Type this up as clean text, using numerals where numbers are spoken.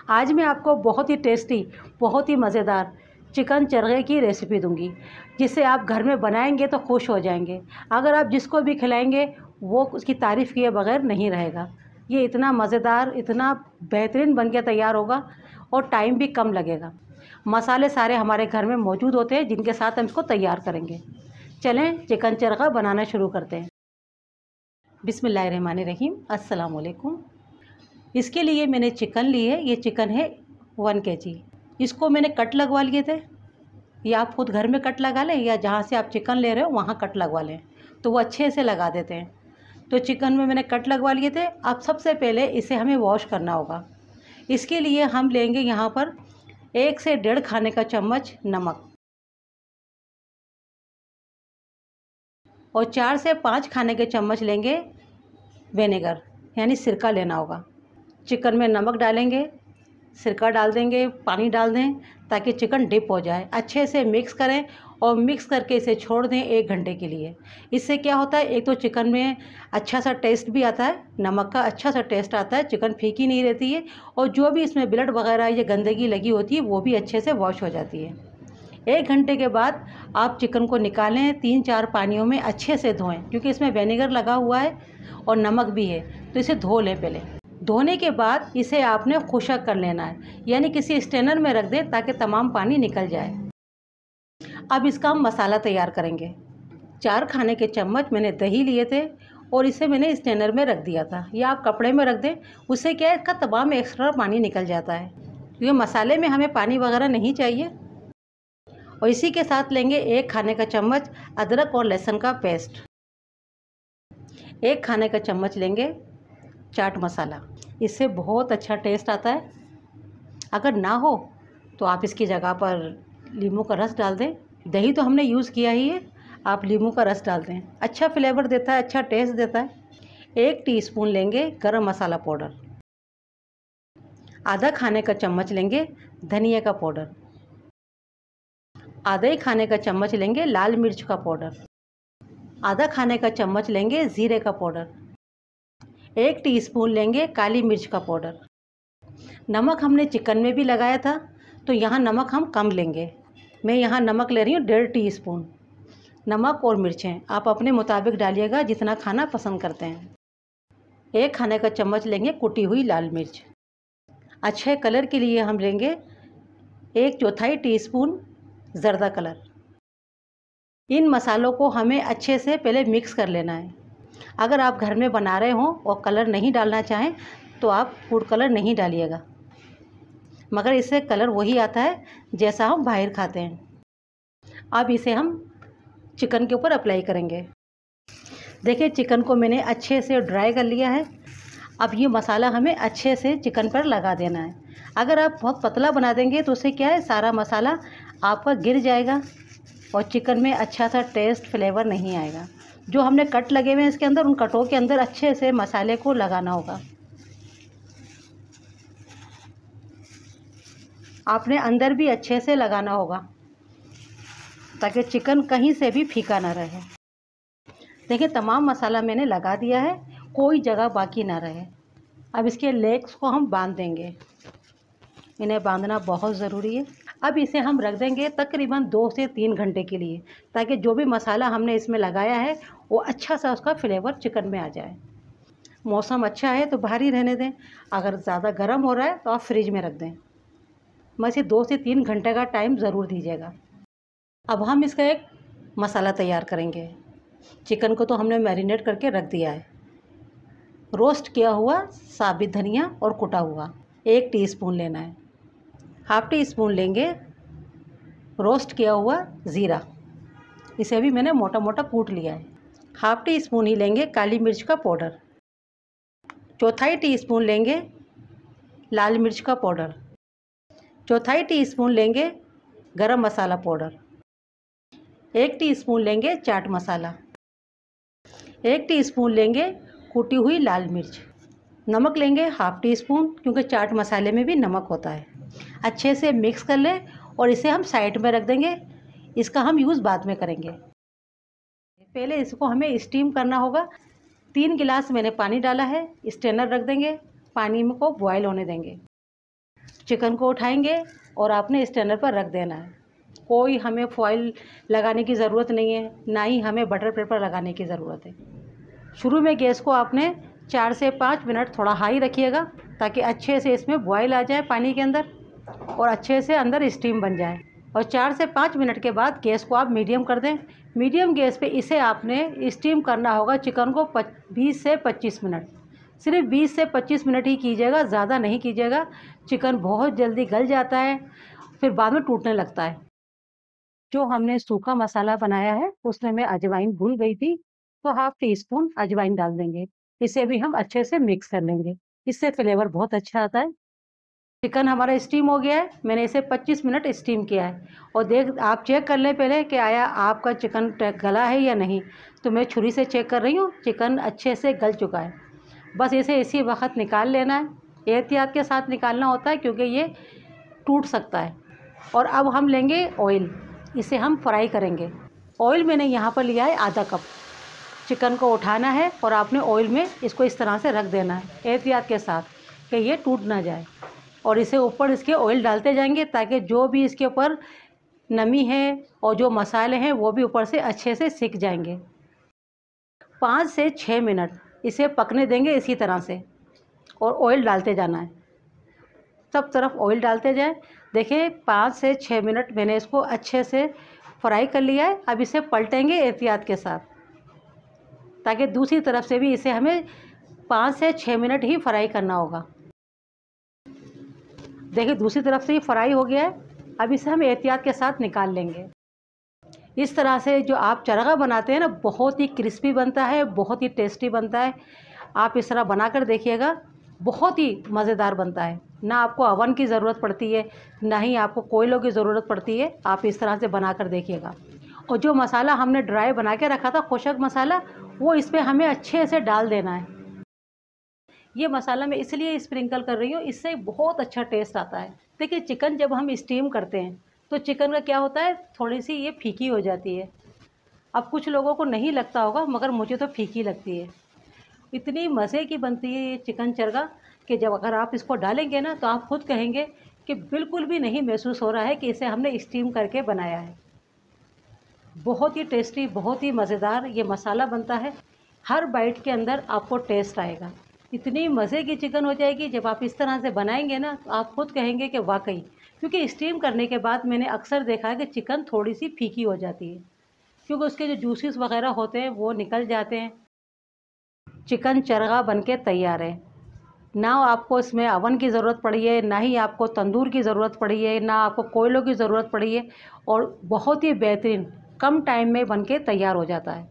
आज मैं आपको बहुत ही टेस्टी, बहुत ही मज़ेदार चिकन चरगे की रेसिपी दूंगी, जिसे आप घर में बनाएंगे तो खुश हो जाएंगे। अगर आप जिसको भी खिलाएंगे वो उसकी तारीफ़ किए बगैर नहीं रहेगा। ये इतना मज़ेदार, इतना बेहतरीन बन के तैयार होगा और टाइम भी कम लगेगा। मसाले सारे हमारे घर में मौजूद होते हैं जिनके साथ हम इसको तैयार करेंगे। चलें चिकन चरगा बनाना शुरू करते हैं। बिस्मिल्लाहिर्रहमानिर्रहीम, अस्सलाम वालेकुम। इसके लिए मैंने चिकन ली है। ये चिकन है 1 kg। इसको मैंने कट लगवा लिए थे। या आप खुद घर में कट लगा लें या जहाँ से आप चिकन ले रहे हो वहाँ कट लगवा लें, तो वो अच्छे से लगा देते हैं। तो चिकन में मैंने कट लगवा लिए थे। अब सबसे पहले इसे हमें वॉश करना होगा। इसके लिए हम लेंगे यहाँ पर 1 से 1.5 खाने का चम्मच नमक और 4 से 5 खाने के चम्मच लेंगे विनेगर, यानी सिरका लेना होगा। चिकन में नमक डालेंगे, सिरका डाल देंगे, पानी डाल दें ताकि चिकन डिप हो जाए। अच्छे से मिक्स करें और मिक्स करके इसे छोड़ दें 1 घंटे के लिए। इससे क्या होता है, एक तो चिकन में अच्छा सा टेस्ट भी आता है, नमक का अच्छा सा टेस्ट आता है, चिकन फीकी नहीं रहती है और जो भी इसमें ब्लड वगैरह या गंदगी लगी होती है वो भी अच्छे से वॉश हो जाती है। 1 घंटे के बाद आप चिकन को निकालें, 3-4 पानियों में अच्छे से धोएं, क्योंकि इसमें विनेगर लगा हुआ है और नमक भी है, तो इसे धो लें पहले। धोने के बाद इसे आपने खुशक कर लेना है, यानी किसी स्ट्रेनर में रख दें ताकि तमाम पानी निकल जाए। अब इसका हम मसाला तैयार करेंगे। 4 खाने के चम्मच मैंने दही लिए थे और इसे मैंने स्ट्रेनर में रख दिया था, या आप कपड़े में रख दें, उससे क्या है इसका तमाम एक्स्ट्रा पानी निकल जाता है, क्योंकि मसाले में हमें पानी वगैरह नहीं चाहिए। और इसी के साथ लेंगे 1 खाने का चम्मच अदरक और लहसुन का पेस्ट। 1 खाने का चम्मच लेंगे चाट मसाला, इससे बहुत अच्छा टेस्ट आता है। अगर ना हो तो आप इसकी जगह पर नींबू का रस डाल दें। दही तो हमने यूज़ किया ही है, आप नींबू का रस डाल दें, अच्छा फ्लेवर देता है, अच्छा टेस्ट देता है। 1 टीस्पून लेंगे गरम मसाला पाउडर। आधा खाने का चम्मच लेंगे धनिया का पाउडर। आधा ही खाने का चम्मच लेंगे लाल मिर्च का पाउडर। आधा खाने का चम्मच लेंगे ज़ीरे का पाउडर। 1 टीस्पून लेंगे काली मिर्च का पाउडर। नमक हमने चिकन में भी लगाया था, तो यहाँ नमक हम कम लेंगे। मैं यहाँ नमक ले रही हूँ 1.5 टीस्पून। नमक और मिर्चें आप अपने मुताबिक डालिएगा जितना खाना पसंद करते हैं। 1 खाने का चम्मच लेंगे कुटी हुई लाल मिर्च। अच्छे कलर के लिए हम लेंगे 1/4 टीस्पून ज़र्दा कलर। इन मसालों को हमें अच्छे से पहले मिक्स कर लेना है। अगर आप घर में बना रहे हों और कलर नहीं डालना चाहें तो आप फूड कलर नहीं डालिएगा, मगर इससे कलर वही आता है जैसा हम बाहर खाते हैं। अब इसे हम चिकन के ऊपर अप्लाई करेंगे। देखिए चिकन को मैंने अच्छे से ड्राई कर लिया है। अब ये मसाला हमें अच्छे से चिकन पर लगा देना है। अगर आप बहुत पतला बना देंगे तो उससे क्या है, सारा मसाला आपका गिर जाएगा और चिकन में अच्छा सा टेस्ट फ्लेवर नहीं आएगा। जो हमने कट लगे हुए हैं इसके अंदर, उन कटों के अंदर अच्छे से मसाले को लगाना होगा। आपने अंदर भी अच्छे से लगाना होगा ताकि चिकन कहीं से भी फीका ना रहे। देखिए तमाम मसाला मैंने लगा दिया है, कोई जगह बाकी ना रहे। अब इसके लेग्स को हम बांध देंगे, इन्हें बांधना बहुत ज़रूरी है। अब इसे हम रख देंगे तकरीबन 2 से 3 घंटे के लिए, ताकि जो भी मसाला हमने इसमें लगाया है वो अच्छा सा उसका फ्लेवर चिकन में आ जाए। मौसम अच्छा है तो बाहर ही रहने दें, अगर ज़्यादा गर्म हो रहा है तो आप फ्रिज में रख दें। वैसे 2 से 3 घंटे का टाइम ज़रूर दीजिएगा। अब हम इसका एक मसाला तैयार करेंगे। चिकन को तो हमने मैरिनेट करके रख दिया है। रोस्ट किया हुआ साबित धनिया और कुटा हुआ 1 टीस्पून लेना है। ½ टीस्पून लेंगे रोस्ट किया हुआ ज़ीरा, इसे भी मैंने मोटा मोटा कूट लिया है। ½ टीस्पून ही लेंगे काली मिर्च का पाउडर। 1/4 टीस्पून लेंगे लाल मिर्च का पाउडर। 1/4 टीस्पून लेंगे गरम मसाला पाउडर। 1 टीस्पून लेंगे चाट मसाला। 1 टीस्पून लेंगे कुटी हुई लाल मिर्च। नमक लेंगे ½ टीस्पून, क्योंकि चाट मसाले में भी नमक होता है। अच्छे से मिक्स कर लें और इसे हम साइड में रख देंगे। इसका हम यूज़ बाद में करेंगे। पहले इसको हमें स्टीम करना होगा। 3 गिलास मैंने पानी डाला है, स्ट्रेनर रख देंगे, पानी को बॉयल होने देंगे। चिकन को उठाएंगे और आपने स्टैंडर पर रख देना है। कोई हमें फॉइल लगाने की ज़रूरत नहीं है, ना ही हमें बटर पेपर लगाने की ज़रूरत है। शुरू में गैस को आपने 4 से 5 मिनट थोड़ा हाई रखिएगा ताकि अच्छे से इसमें बॉयल आ जाए पानी के अंदर और अच्छे से अंदर स्टीम बन जाए। और 4 से 5 मिनट के बाद गैस को आप मीडियम कर दें। मीडियम गैस पे इसे आपने स्टीम करना होगा चिकन को 20 से 25 मिनट। सिर्फ 20 से 25 मिनट ही कीजिएगा, ज़्यादा नहीं कीजिएगा। चिकन बहुत जल्दी गल जाता है, फिर बाद में टूटने लगता है। जो हमने सूखा मसाला बनाया है उसमें मैं अजवाइन भूल गई थी, तो हाफ टी स्पून अजवाइन डाल देंगे। इसे भी हम अच्छे से मिक्स कर लेंगे, इससे फ्लेवर बहुत अच्छा आता है। चिकन हमारा स्टीम हो गया है, मैंने इसे 25 मिनट स्टीम किया है। और आप चेक कर लें पहले कि आया आपका चिकन गला है या नहीं। तो मैं छुरी से चेक कर रही हूँ, चिकन अच्छे से गल चुका है। बस इसे इसी वक्त निकाल लेना है, एहतियात के साथ निकालना होता है क्योंकि ये टूट सकता है। और अब हम लेंगे ऑयल, इसे हम फ्राई करेंगे। ऑयल मैंने यहाँ पर लिया है आधा कप। चिकन को उठाना है और आपने ऑयल में इसको इस तरह से रख देना है एहतियात के साथ कि ये टूट ना जाए। और इसे ऊपर इसके ऑयल डालते जाएंगे ताकि जो भी इसके ऊपर नमी है और जो मसाले हैं वो भी ऊपर से अच्छे से सिक जाएंगे। 5 से 6 मिनट इसे पकने देंगे इसी तरह से और ऑयल डालते जाना है, सब तरफ ऑयल डालते जाएं। देखिए 5 से 6 मिनट मैंने इसको अच्छे से फ्राई कर लिया है। अब इसे पलटेंगे एहतियात के साथ ताकि दूसरी तरफ से भी इसे हमें 5 से 6 मिनट ही फ्राई करना होगा। देखिए दूसरी तरफ से ही फ्राई हो गया है। अब इसे हम एहतियात के साथ निकाल लेंगे। इस तरह से जो आप चरगा बनाते हैं ना, बहुत ही क्रिस्पी बनता है, बहुत ही टेस्टी बनता है। आप इस तरह बनाकर देखिएगा, बहुत ही मज़ेदार बनता है। ना आपको अवन की ज़रूरत पड़ती है, ना ही आपको कोयलों की ज़रूरत पड़ती है। आप इस तरह से बनाकर देखिएगा। और जो मसाला हमने ड्राई बना के रखा था, खुशक मसाला, वो इसमें हमें अच्छे से डाल देना है। ये मसाला मैं इसलिए स्प्रिंकल कर रही हूँ, इससे बहुत अच्छा टेस्ट आता है। देखिए चिकन जब हम स्टीम करते हैं तो चिकन का क्या होता है, थोड़ी सी ये फीकी हो जाती है। अब कुछ लोगों को नहीं लगता होगा, मगर मुझे तो फीकी लगती है। इतनी मज़े की बनती है ये चिकन चरगा कि जब अगर आप इसको डालेंगे ना तो आप खुद कहेंगे कि बिल्कुल भी नहीं महसूस हो रहा है कि इसे हमने स्टीम करके बनाया है। बहुत ही टेस्टी, बहुत ही मज़ेदार ये मसाला बनता है। हर बाइट के अंदर आपको टेस्ट आएगा। इतनी मज़े की चिकन हो जाएगी जब आप इस तरह से बनाएंगे ना, तो आप खुद कहेंगे कि वाकई, क्योंकि स्टीम करने के बाद मैंने अक्सर देखा है कि चिकन थोड़ी सी फीकी हो जाती है क्योंकि उसके जो जूसेस वगैरह होते हैं वो निकल जाते हैं। चिकन चरगा बनके तैयार है। ना आपको इसमें अवन की ज़रूरत पड़ी है, ना ही आपको तंदूर की ज़रूरत पड़ी है, ना आपको कोयलों की ज़रूरत पड़ी है। और बहुत ही बेहतरीन कम टाइम में बनके तैयार हो जाता है।